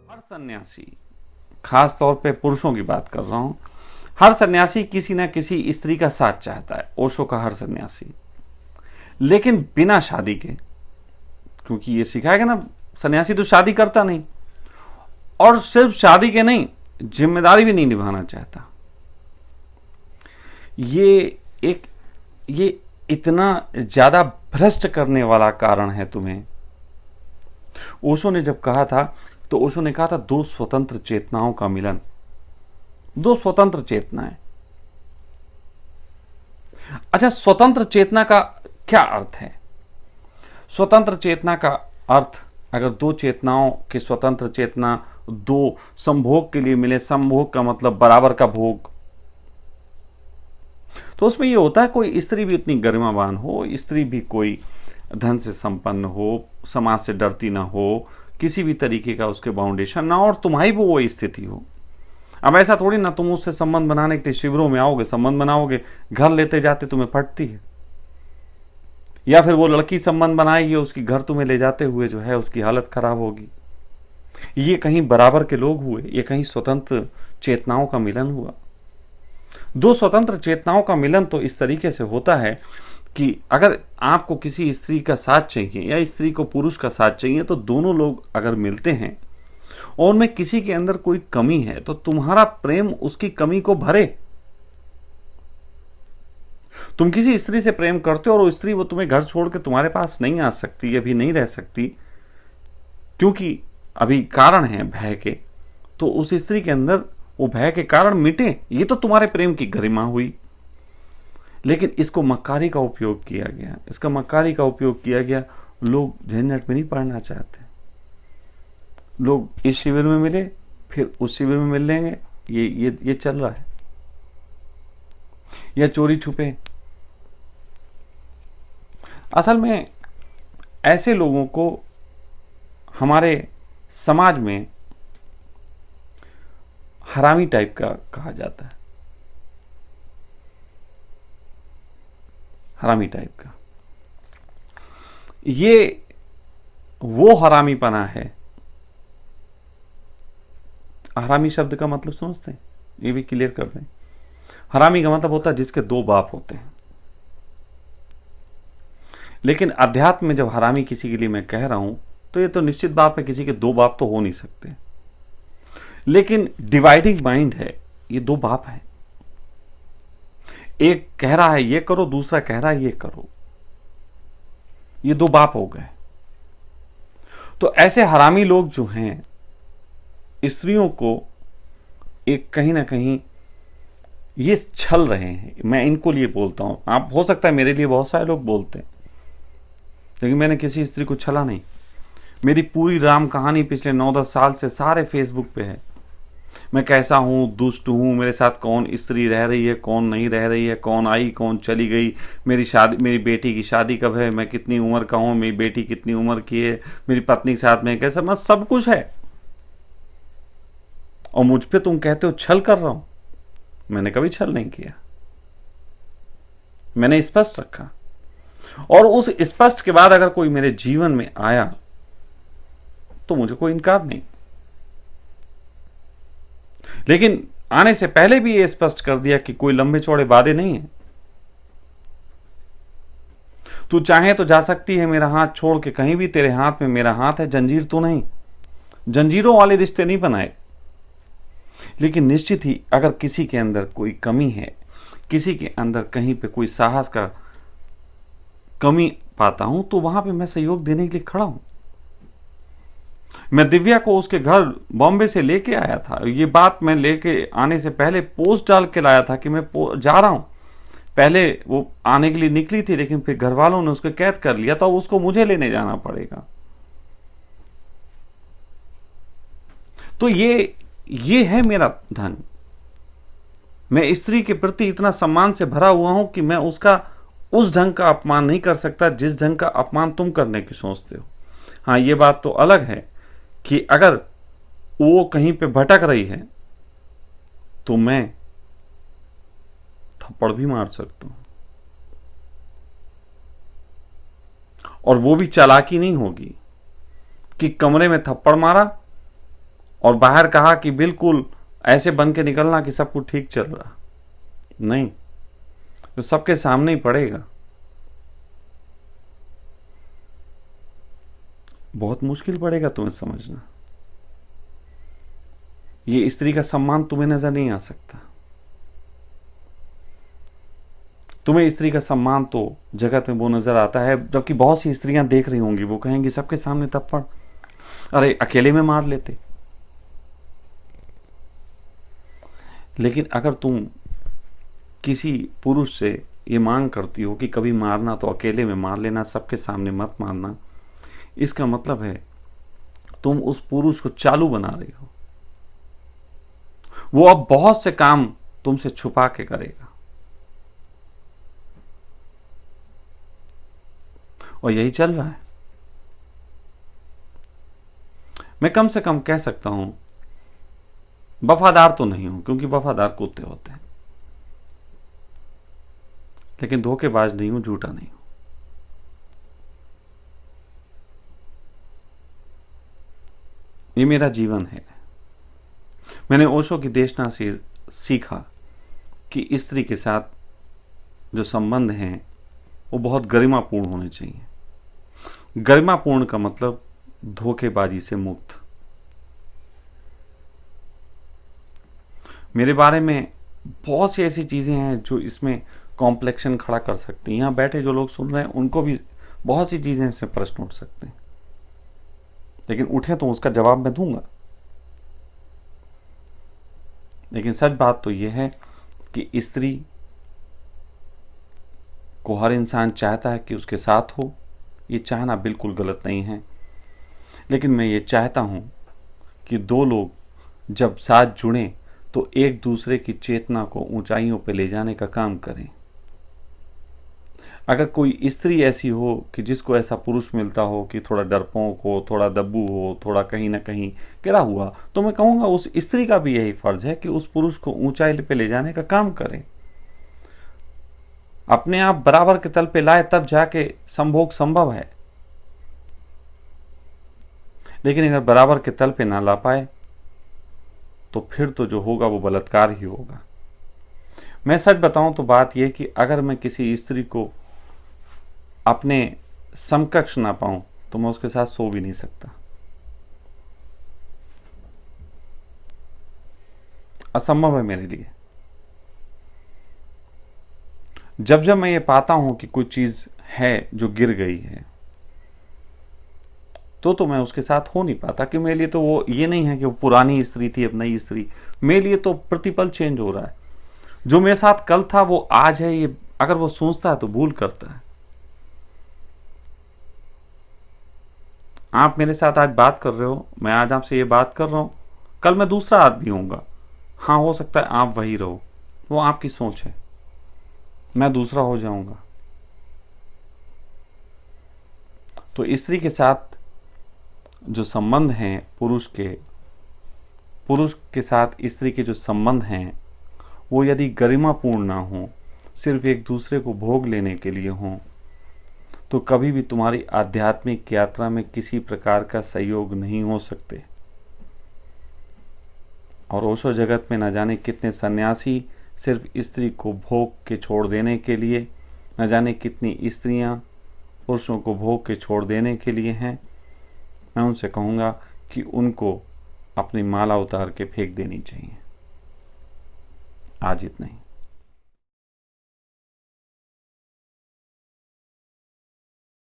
हर सन्यासी, खास तौर पे पुरुषों की बात कर रहा हूं, हर सन्यासी किसी ना किसी स्त्री का साथ चाहता है। ओशो का हर सन्यासी, लेकिन बिना शादी के, क्योंकि ये सिखाया गया ना, सन्यासी तो शादी करता नहीं, और सिर्फ शादी के नहीं, जिम्मेदारी भी नहीं निभाना चाहता। ये इतना ज्यादा भ्रष्ट करने वाला कारण है तुम्हें। ओशो ने जब कहा था, तो ओशो ने कहा था दो स्वतंत्र चेतनाओं का मिलन। दो स्वतंत्र चेतनाएं। अच्छा, स्वतंत्र चेतना का क्या अर्थ है? स्वतंत्र चेतना का अर्थ, अगर दो चेतनाओं की स्वतंत्र चेतना दो संभोग के लिए मिले, संभोग का मतलब बराबर का भोग, तो उसमें यह होता है कोई स्त्री भी उतनी गरिमावान हो, स्त्री भी कोई धन से संपन्न हो, समाज से डरती ना हो, किसी भी तरीके का उसके बाउंडेशन ना, और तुम्हारी भी वो स्थिति हो। अब ऐसा थोड़ी ना तुम उससे संबंध बनाने के लिए शिविरों में आओगे, संबंध बनाओगे, घर लेते जाते तुम्हें फटती है, या फिर वो लड़की संबंध बनाएगी, उसकी घर तुम्हें ले जाते हुए जो है उसकी हालत खराब होगी। ये कहीं बराबर के लोग हुए, ये कहीं स्वतंत्र चेतनाओं का मिलन हुआ। दो स्वतंत्र चेतनाओं का मिलन तो इस तरीके से होता है कि अगर आपको किसी स्त्री का साथ चाहिए या स्त्री को पुरुष का साथ चाहिए, तो दोनों लोग अगर मिलते हैं और उनमें किसी के अंदर कोई कमी है, तो तुम्हारा प्रेम उसकी कमी को भरे। तुम किसी स्त्री से प्रेम करते हो और वो स्त्री वो तुम्हें घर छोड़ के तुम्हारे पास नहीं आ सकती, अभी नहीं रह सकती, क्योंकि अभी कारण है भय के, तो उस स्त्री के अंदर वो भय के कारण मिटे, ये तो तुम्हारे प्रेम की गरिमा हुई। लेकिन इसको मक्कारी का उपयोग किया गया, इसका मक्कारी का उपयोग किया गया। लोग झंझट में नहीं पड़ना चाहते। लोग इस शिविर में मिले, फिर उस शिविर में मिल लेंगे, ये चल रहा है। या चोरी छुपे। असल में ऐसे लोगों को हमारे समाज में हरामी टाइप का कहा जाता है। हरामी टाइप का। ये वो हरामीपना है। हरामी शब्द का मतलब समझते हैं? ये भी क्लियर कर दें। हरामी का मतलब होता है जिसके दो बाप होते हैं। लेकिन अध्यात्म में जब हरामी किसी के लिए मैं कह रहा हूं, तो ये तो निश्चित बात है, किसी के दो बाप तो हो नहीं सकते। लेकिन डिवाइडिंग माइंड है, ये दो बाप है। एक कह रहा है ये करो, दूसरा कह रहा है ये करो, ये दो बाप हो गए। तो ऐसे हरामी लोग जो हैं, स्त्रियों को एक कहीं ना कहीं ये छल रहे हैं। मैं इनको लिए बोलता हूं, आप हो सकता है मेरे लिए बहुत सारे लोग बोलते हैं, लेकिन मैंने किसी स्त्री को छला नहीं। मेरी पूरी राम कहानी पिछले 9-10 साल से सारे फेसबुक पे है। मैं कैसा हूँ, दुष्ट हूँ, मेरे साथ कौन स्त्री रह रही है, कौन नहीं रह रही है, कौन आई कौन चली गई, मेरी बेटी की शादी कब है, मैं कितनी उम्र का हूँ, मेरी बेटी कितनी उम्र की है, मेरी पत्नी के साथ में कैसा, मैं सब कुछ है। और मुझ पे तुम कहते हो छल कर रहा हूं। मैंने कभी छल नहीं किया, मैंने स्पष्ट रखा। और उस स्पष्ट के बाद अगर कोई मेरे जीवन में आया तो मुझे कोई इनकार नहीं। लेकिन आने से पहले भी ये स्पष्ट कर दिया कि कोई लंबे चौड़े वादे नहीं है। तू चाहे तो जा सकती है मेरा हाथ छोड़ के कहीं भी, तेरे हाथ में मेरा हाथ है, जंजीर तो नहीं। जंजीरों वाले रिश्ते नहीं बनाए। लेकिन निश्चित ही अगर किसी के अंदर कोई कमी है, किसी के अंदर कहीं पे कोई साहस का कमी पाता हूं, तो वहां पे मैं सहयोग देने के लिए खड़ा हूं। मैं दिव्या को उसके घर बॉम्बे से लेके आया था। ये बात मैं लेके आने से पहले पोस्ट डाल के लाया था कि मैं जा रहा हूं। पहले वो आने के लिए निकली थी, लेकिन फिर घर वालों ने उसको कैद कर लिया, तो उसको मुझे लेने जाना पड़ेगा। तो ये है मेरा धन। मैं स्त्री के प्रति इतना सम्मान से भरा हुआ हूं कि मैं उसका उस ढंग का अपमान नहीं कर सकता जिस ढंग का अपमान तुम करने की सोचते हो। हाँ, ये बात तो अलग है कि अगर वो कहीं पे भटक रही है तो मैं थप्पड़ भी मार सकता हूं, और वो भी चालाकी नहीं होगी कि कमरे में थप्पड़ मारा और बाहर कहा कि बिल्कुल ऐसे बन के निकलना कि सब कुछ ठीक चल रहा, नहीं, तो सबके सामने ही पड़ेगा। बहुत मुश्किल पड़ेगा तुम्हें समझना। ये स्त्री का सम्मान तुम्हें नजर नहीं आ सकता। तुम्हें स्त्री का सम्मान तो जगत में वो नजर आता है, जबकि बहुत सी स्त्रियां देख रही होंगी, वो कहेंगी सबके सामने थप्पड़, अरे अकेले में मार लेते। लेकिन अगर तुम किसी पुरुष से ये मांग करती हो कि कभी मारना तो अकेले में मार लेना, सबके सामने मत मारना, इसका मतलब है तुम उस पुरुष को चालू बना रही हो। वो अब बहुत से काम तुमसे छुपा के करेगा, और यही चल रहा है। मैं कम से कम कह सकता हूं, वफादार तो नहीं हूं, क्योंकि वफादार कुत्ते होते हैं, लेकिन धोखेबाज नहीं हूं, झूठा नहीं हूं। ये मेरा जीवन है। मैंने ओशो की देशना से सीखा कि स्त्री के साथ जो संबंध हैं वो बहुत गरिमापूर्ण होने चाहिए। गरिमापूर्ण का मतलब धोखेबाजी से मुक्त। मेरे बारे में बहुत सी ऐसी चीजें हैं जो इसमें कॉम्प्लेक्शन खड़ा कर सकती हैं। यहां बैठे जो लोग सुन रहे हैं उनको भी बहुत सी चीजें इसमें प्रश्न उठ सकते हैं, लेकिन उठे तो उसका जवाब मैं दूंगा। लेकिन सच बात तो यह है कि स्त्री को हर इंसान चाहता है कि उसके साथ हो। ये चाहना बिल्कुल गलत नहीं है, लेकिन मैं ये चाहता हूं कि दो लोग जब साथ जुड़ें तो एक दूसरे की चेतना को ऊंचाइयों पर ले जाने का काम करें। अगर कोई स्त्री ऐसी हो कि जिसको ऐसा पुरुष मिलता हो कि थोड़ा डरपोक हो, थोड़ा दब्बू हो, थोड़ा कहीं ना कहीं गिरा हुआ, तो मैं कहूँगा उस स्त्री का भी यही फर्ज है कि उस पुरुष को ऊंचाई पे ले जाने का काम करे। अपने आप बराबर के तल पे लाए, तब जाके संभोग संभव है। लेकिन अगर बराबर के तल पे ना ला पाए तो फिर तो जो होगा वो बलात्कार ही होगा। मैं सच बताऊं तो बात यह कि अगर मैं किसी स्त्री को अपने समकक्ष ना पाऊं तो मैं उसके साथ सो भी नहीं सकता। असंभव है मेरे लिए। जब जब मैं ये पाता हूं कि कोई चीज है जो गिर गई है, तो मैं उसके साथ हो नहीं पाता, कि मेरे लिए तो वो ये नहीं है कि वो पुरानी स्त्री थी अब नई स्त्री। मेरे लिए तो प्रतिपल चेंज हो रहा है। जो मेरे साथ कल था वो आज है। ये अगर वो सोचता है तो भूल करता है। आप मेरे साथ आज बात कर रहे हो, मैं आज आपसे ये बात कर रहा हूं, कल मैं दूसरा आदमी होऊंगा। हाँ, हो सकता है आप वही रहो, वो आपकी सोच है, मैं दूसरा हो जाऊंगा। तो स्त्री के साथ जो संबंध हैं, पुरुष के साथ स्त्री के जो संबंध हैं, वो यदि गरिमापूर्ण ना हो, सिर्फ एक दूसरे को भोग लेने के लिए हों, तो कभी भी तुम्हारी आध्यात्मिक यात्रा में किसी प्रकार का सहयोग नहीं हो सकते। और ओशो जगत में न जाने कितने सन्यासी सिर्फ स्त्री को भोग के छोड़ देने के लिए, न जाने कितनी स्त्रियां पुरुषों को भोग के छोड़ देने के लिए हैं। मैं उनसे कहूँगा कि उनको अपनी माला उतार के फेंक देनी चाहिए। आज इतना ही।